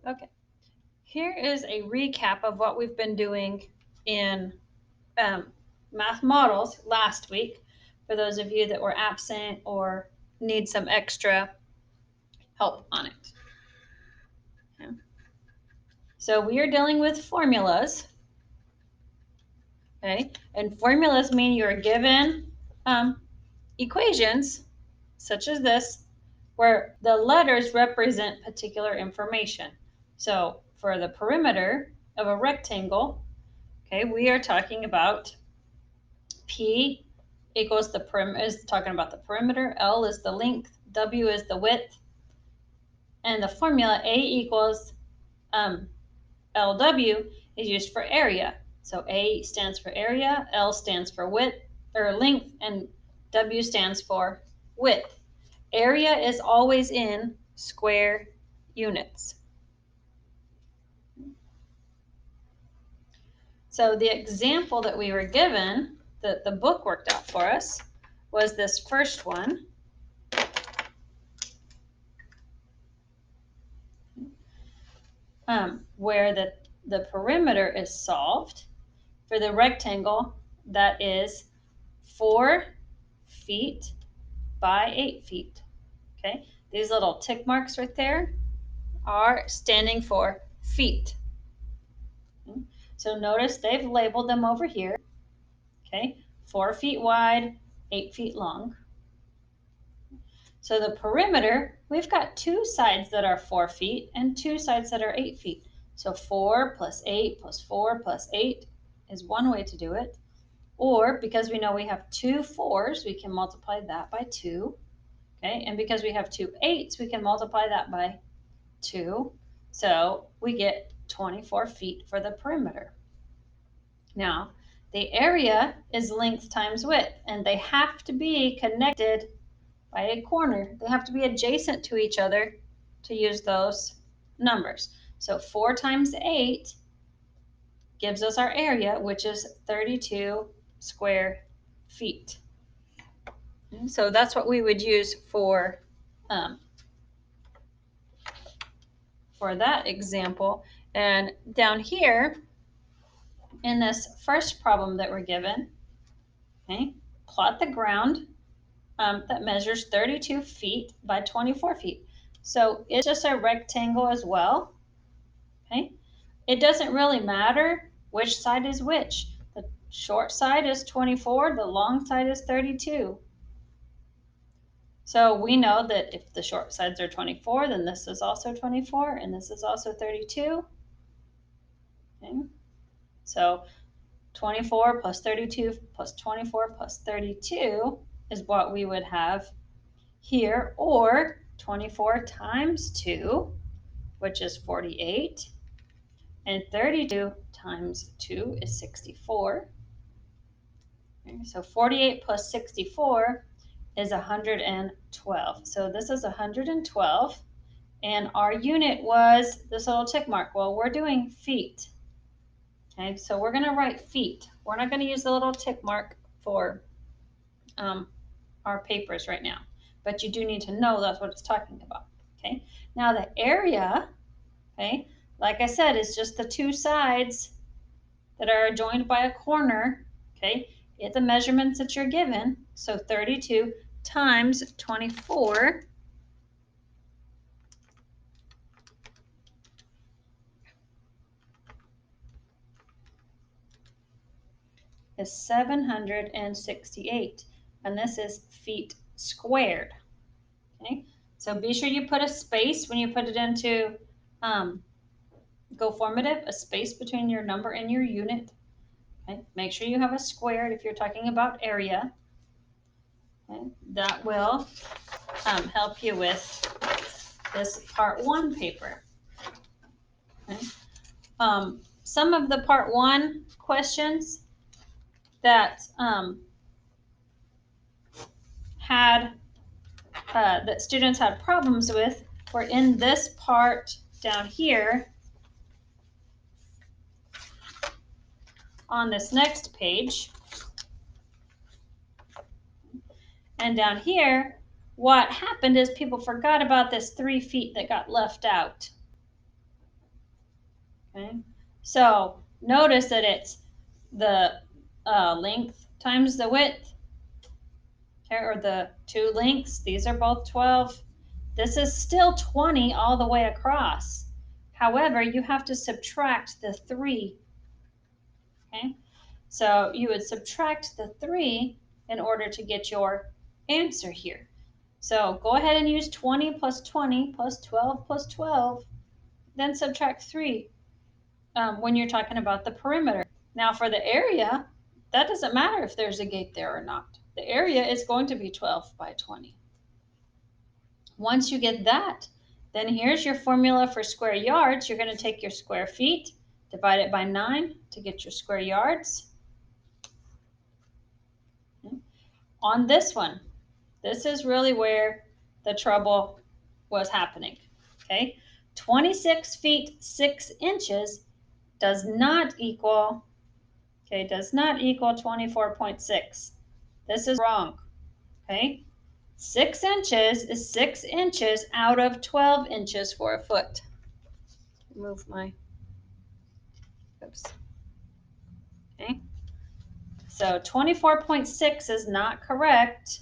Okay, here is a recap of what we've been doing in math models last week for those of you that were absent or need some extra help on it. Okay. So we are dealing with formulas. Okay, and formulas mean you're given equations such as this where the letters represent particular information. So for the perimeter of a rectangle, okay, we are talking about P equals the perimeter, is talking about the perimeter, L is the length, W is the width, and the formula A equals LW is used for area. So A stands for area, L stands for width or length, and W stands for width. Area is always in square units. So the example that we were given, that the book worked out for us, was this first one. Where the perimeter is solved for the rectangle that is 4 feet by 8 feet. Okay, these little tick marks right there are standing for feet. Okay? So notice they've labeled them over here. Okay, 4 feet wide, 8 feet long. So the perimeter, we've got two sides that are 4 feet and two sides that are 8 feet. So 4 plus 8 plus 4 plus 8 is one way to do it. Or because we know we have two 4s, we can multiply that by 2. Okay, and because we have two 8s, we can multiply that by 2. So we get 24 feet for the perimeter. Now, the area is length times width, and they have to be connected by a corner. They have to be adjacent to each other to use those numbers. So 4 times 8 gives us our area, which is 32 square feet. So that's what we would use for that example. And down here in this first problem that we're given, okay, plot the ground that measures 32 feet by 24 feet. So it's just a rectangle as well. Okay, it doesn't really matter which side is which. The short side is 24, the long side is 32. So we know that if the short sides are 24, then this is also 24, and this is also 32. Okay, so 24 plus 32 plus 24 plus 32 is what we would have here, or 24 times 2, which is 48, and 32 times 2 is 64. Okay, so 48 plus 64 is 112. So this is 112, and our unit was this little tick mark. Well, we're doing feet. Okay, so we're going to write feet. We're not going to use the little tick mark for our papers right now, but you do need to know that's what it's talking about. Okay, now the area, okay, like I said, is just the two sides that are joined by a corner. Okay, it's the measurements that you're given. So 32 times 24 is 768, and this is feet squared. Okay, so be sure you put a space when you put it into go formative, a space between your number and your unit. Okay, make sure you have a squared if you're talking about area. Okay, that will help you with this part 1 paper. Okay. Some of the part 1 questions that that students had problems with were in this part down here on this next page. And down here, what happened is people forgot about this 3 feet that got left out. Okay, so notice that it's the length times the width, okay, or the two lengths. These are both 12. This is still 20 all the way across. However, you have to subtract the 3. Okay, so you would subtract the 3 in order to get your answer here. So go ahead and use 20 plus 20 plus 12 plus 12, then subtract 3 when you're talking about the perimeter. Now for the area, that doesn't matter if there's a gate there or not. The area is going to be 12 by 20. Once you get that, then here's your formula for square yards. You're going to take your square feet, divide it by 9 to get your square yards. On this one, this is really where the trouble was happening. Okay, 26 feet 6 inches does not equal, okay, does not equal 24.6. This is wrong. Okay, 6 inches is 6 inches out of 12 inches for a foot. Move my, oops. Okay, so 24.6 is not correct.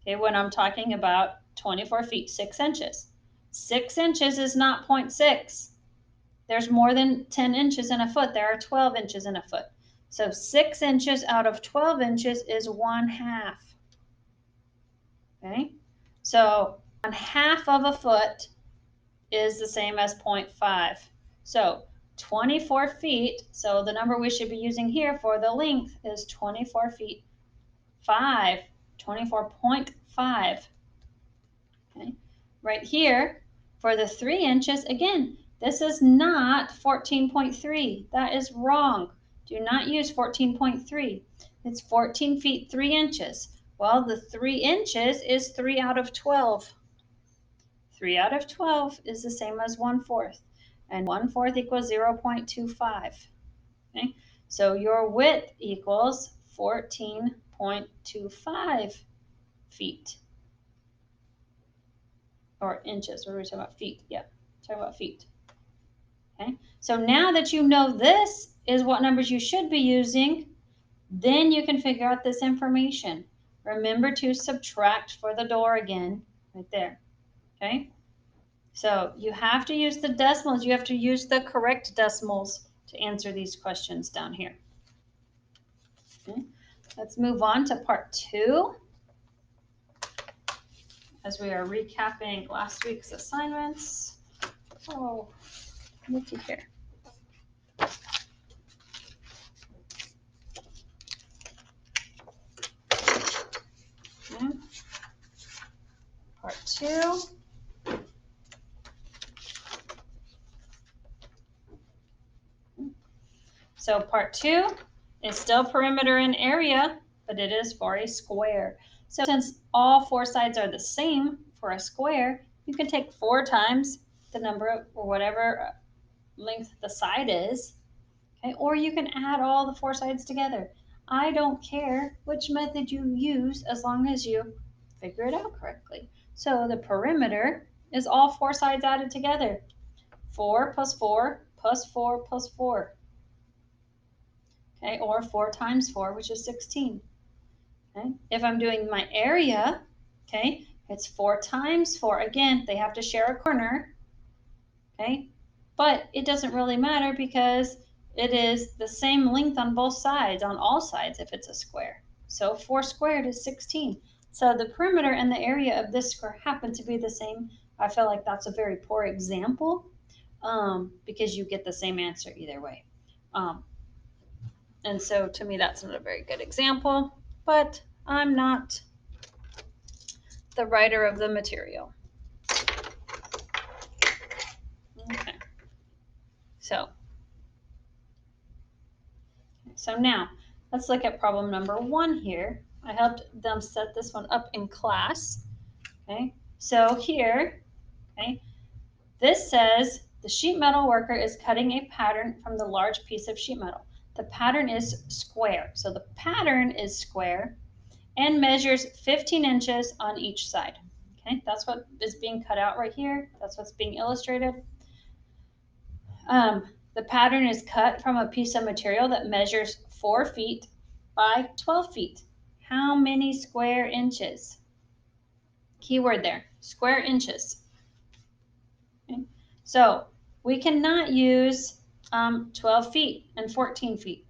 Okay, when I'm talking about 24 feet 6 inches. 6 inches is not 0.6. There's more than 10 inches in a foot. There are 12 inches in a foot. So 6 inches out of 12 inches is 1/2. Okay, so 1/2 of a foot is the same as 0.5. So 24 feet, so the number we should be using here for the length is 24 feet 5, 24.5. Okay, right here for the 3 inches, again, this is not 14.3. That is wrong. Do not use 14.3. It's 14 feet 3 inches. Well, the 3 inches is 3 out of 12. 3 out of 12 is the same as 1/4, and 1/4 equals 0.25. Okay, so your width equals 14.25 feet. Or inches. What are we talking about? Feet. Yeah, talking about feet. Okay, so now that you know this is what numbers you should be using, then you can figure out this information. Remember to subtract for the door again, right there. Okay, so you have to use the decimals. You have to use the correct decimals to answer these questions down here. Okay, let's move on to part 2 as we are recapping last week's assignments. Oh, looky here. Okay. Part 2. So part 2 is still perimeter and area, but it is for a square. So since all 4 sides are the same for a square, you can take 4 times the number or whatever length the side is, okay? Or you can add all the 4 sides together. I don't care which method you use as long as you figure it out correctly. So the perimeter is all 4 sides added together. 4 plus 4 plus 4 plus 4. Okay, or 4 times 4, which is 16. Okay, if I'm doing my area, okay, it's 4 times 4. Again, they have to share a corner, okay, but it doesn't really matter because it is the same length on both sides, on all sides, if it's a square. So 4 squared is 16. So the perimeter and the area of this square happen to be the same. I feel like that's a very poor example because you get the same answer either way. And so to me, that's not a very good example, but I'm not the writer of the material. Okay. So now let's look at problem number 1 here. I helped them set this one up in class. Okay. So here, okay, this says the sheet metal worker is cutting a pattern from the large piece of sheet metal. The pattern is square. So the pattern is square and measures 15 inches on each side. Okay, that's what is being cut out right here. That's what's being illustrated. The pattern is cut from a piece of material that measures 4 feet by 12 feet. How many square inches? Keyword there, square inches. Okay. So we cannot use 12 feet and 14 feet.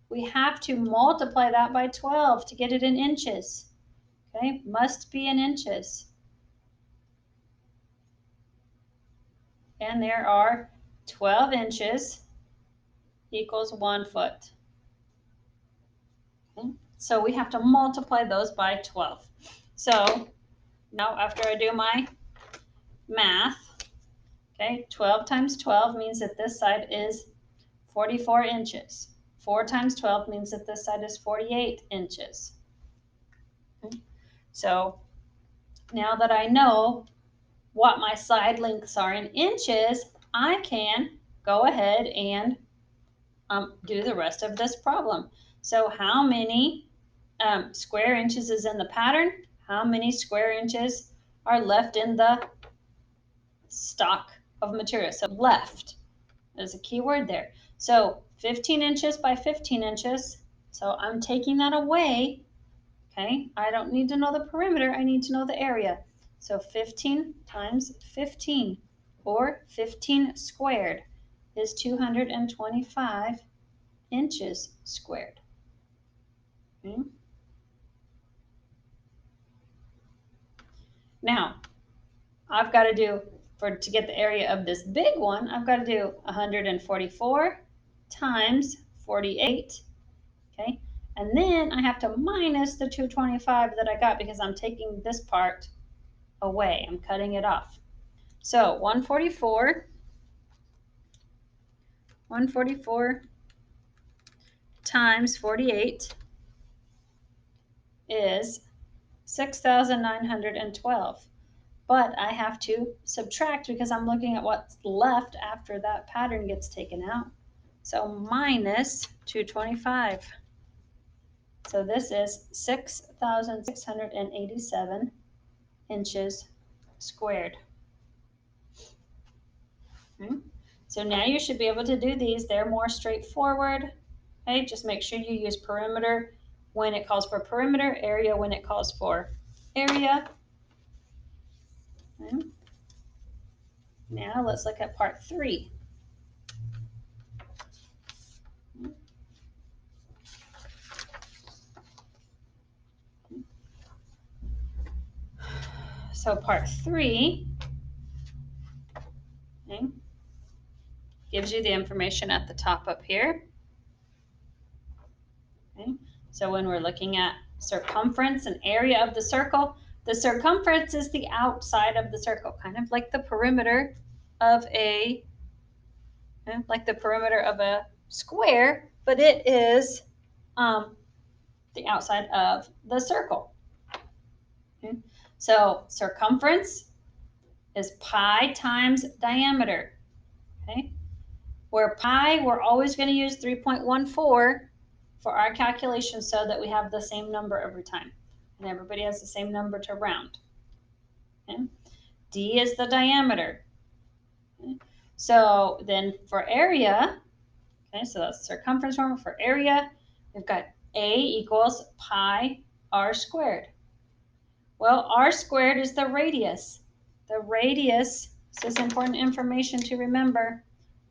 We have to multiply that by 12 to get it in inches. Okay, must be in inches. And there are 12 inches equals 1 foot. Okay. So we have to multiply those by 12. So now after I do my math, okay, 12 times 12 means that this side is 44 inches. 4 times 12 means that this side is 48 inches. Okay. So now that I know what my side lengths are in inches, I can go ahead and do the rest of this problem. So how many square inches is in the pattern? How many square inches are left in the stock of material? So left, there's a key word there. So 15 inches by 15 inches. So I'm taking that away. Okay, I don't need to know the perimeter, I need to know the area. So 15 times 15, or 15 squared, is 225 inches squared. Okay. Now, I've got to do, to get the area of this big one, I've got to do 144 times 48, okay? And then I have to minus the 225 that I got because I'm taking this part away. I'm cutting it off. So 144 times 48 is 6,912. But I have to subtract because I'm looking at what's left after that pattern gets taken out. So minus 225. So this is 6,687 inches squared. Okay. So now you should be able to do these. They're more straightforward. Okay, just make sure you use perimeter when it calls for perimeter, area when it calls for area. Okay. Now let's look at part 3. So part 3, okay, gives you the information at the top up here. Okay. So when we're looking at circumference and area of the circumference is the outside of the circle, kind of like the perimeter of a square, but it is the outside of the circle. Okay. So circumference is pi times diameter. Okay. Where pi, we're always going to use 3.14 for our calculation so that we have the same number every time. And everybody has the same number to round. Okay. D is the diameter. Okay. So then for area, okay, so that's the circumference formula. For area, we've got A equals pi r squared. Well, r squared is the radius. The radius, this is important information to remember.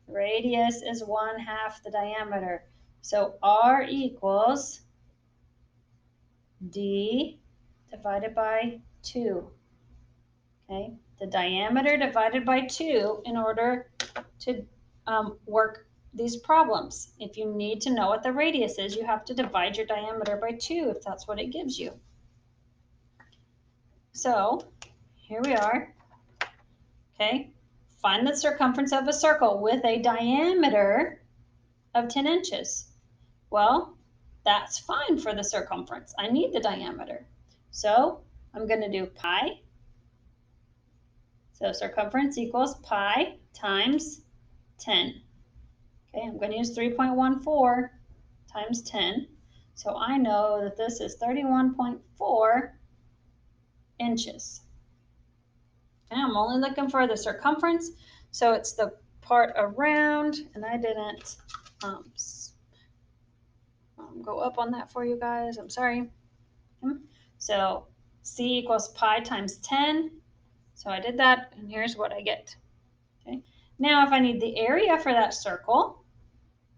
Radius is 1/2 the diameter. So r equals d divided by 2. Okay, the diameter divided by 2 in order to work these problems. If you need to know what the radius is, you have to divide your diameter by 2 if that's what it gives you. So here we are. Okay, find the circumference of a circle with a diameter of 10 inches. Well, that's fine for the circumference. I need the diameter. So I'm going to do pi. So circumference equals pi times 10. Okay, I'm going to use 3.14 times 10. So I know that this is 31.4 inches. And I'm only looking for the circumference. So it's the part around, and I didn't go up on that for you guys. I'm sorry. So c equals pi times 10. So I did that, and here's what I get. Okay. Now if I need the area for that circle,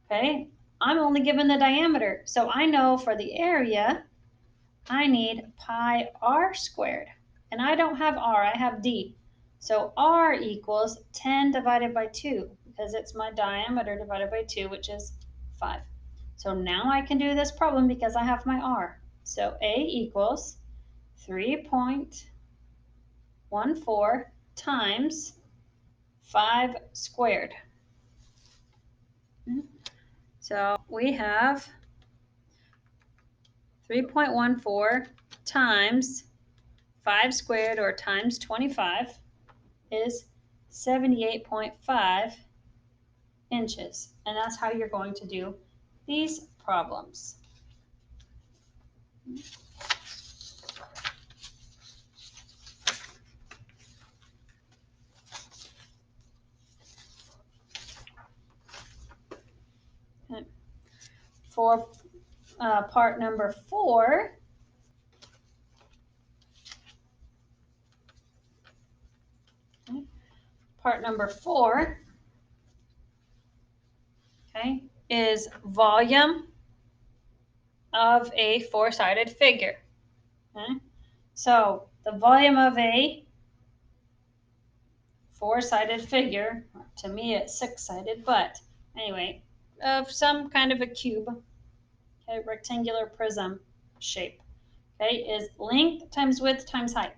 okay, I'm only given the diameter. So I know for the area, I need pi r squared. And I don't have r, I have d. So r equals 10 divided by 2, because it's my diameter divided by 2, which is 5. So now I can do this problem because I have my r. So a equals 3.14 times 5 squared. So we have 3.14 times 5 squared, or times 25, is 78.5 inches. And that's how you're going to do these problems. Okay. For part number 4, okay, part number 4, okay, is volume of a four-sided figure. Okay? So the volume of a four-sided figure, to me it's six-sided, but anyway, of some kind of a cube, okay, rectangular prism shape, okay, is length times width times height.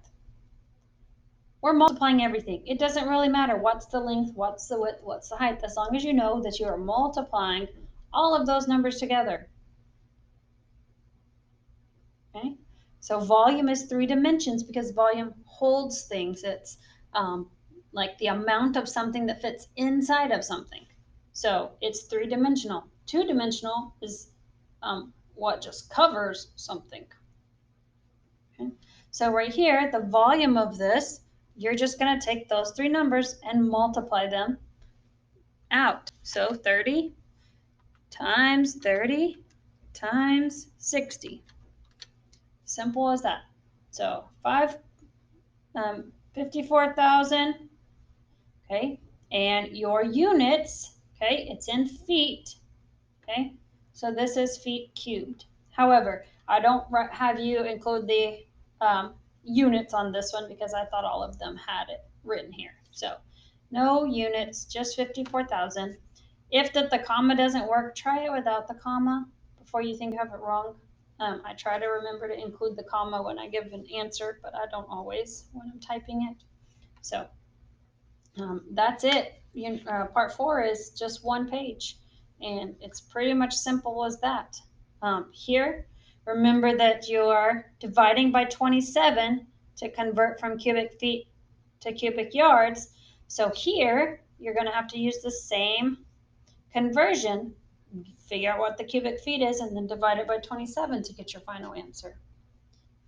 We're multiplying everything. It doesn't really matter what's the length, what's the width, what's the height, as long as you know that you are multiplying all of those numbers together. Okay, so volume is 3 dimensions because volume holds things. It's like the amount of something that fits inside of something. So it's 3-dimensional. 2-dimensional is what just covers something. Okay, so right here, the volume of this, you're just going to take those 3 numbers and multiply them out. So 30 times 30 times 60. Simple as that. So 54,000, okay, and your units, okay, it's in feet, okay, so this is feet cubed. However, I don't have you include the units on this one because I thought all of them had it written here. So no units, just 54,000. If the comma doesn't work, try it without the comma before you think you have it wrong. I try to remember to include the comma when I give an answer, but I don't always when I'm typing it. So that's it. Part 4 is just one page, and it's pretty much simple as that. Here, remember that you are dividing by 27 to convert from cubic feet to cubic yards. So here, you're going to have to use the same conversion, figure out what the cubic feet is, and then divide it by 27 to get your final answer.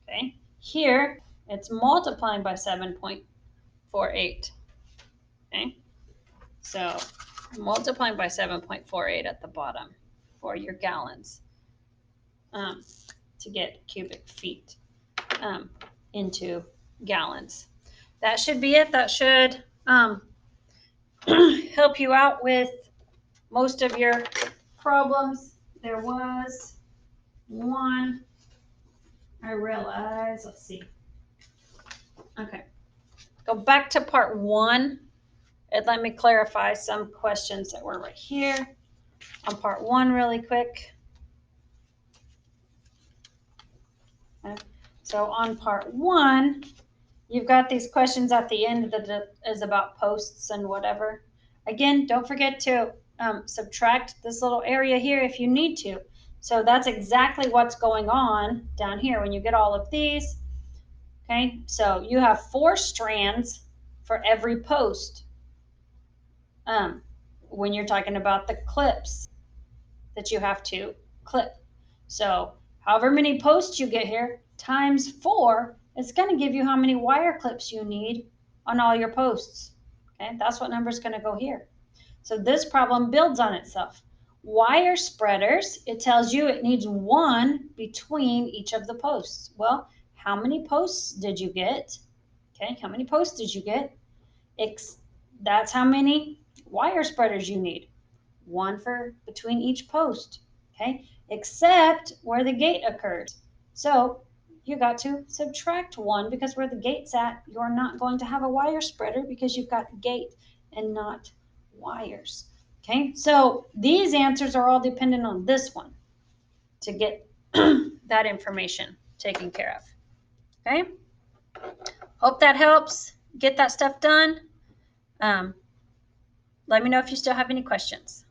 Okay, here it's multiplying by 7.48. Okay, so multiplying by 7.48 at the bottom for your gallons to get cubic feet into gallons. That should be it. That should help you out with most of your problems. There was one I realized. Let's see. Okay. Go back to part 1 and let me clarify some questions that were right here on part 1 really quick. Okay. So on part 1, you've got these questions at the end that is about posts and whatever. Again, don't forget to subtract this little area here if you need to. So that's exactly what's going on down here when you get all of these. Okay, so you have 4 strands for every post. When you're talking about the clips that you have to clip. So however many posts you get here times 4, it's going to give you how many wire clips you need on all your posts. Okay, that's what number is going to go here. So this problem builds on itself. Wire spreaders, it tells you it needs one between each of the posts. Well, how many posts did you get? Okay, how many posts did you get? That's how many wire spreaders you need. One for between each post, okay? Except where the gate occurs. So you got to subtract one because where the gate's at, you're not going to have a wire spreader because you've got gate and not wires. Okay, so these answers are all dependent on this one to get that information taken care of. Okay, hope that helps. Get that stuff done. Let me know if you still have any questions.